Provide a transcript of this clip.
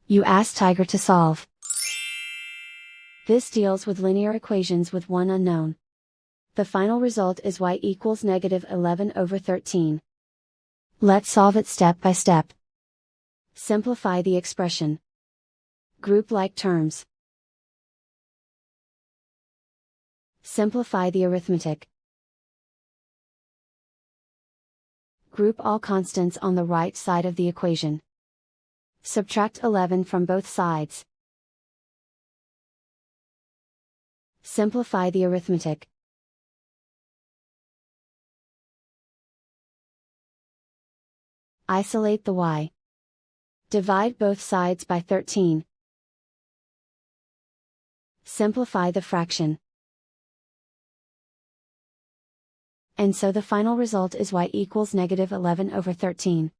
You ask Tiger to solve. This deals with linear equations with one unknown. The final result is y equals -11/13. Let's solve it step by step. Simplify the expression. Group like terms. Simplify the arithmetic. Group all constants on the right side of the equation. Subtract 11 from both sides. Simplify the arithmetic. Isolate the y. Divide both sides by 13. Simplify the fraction. And so the final result is y equals -11/13.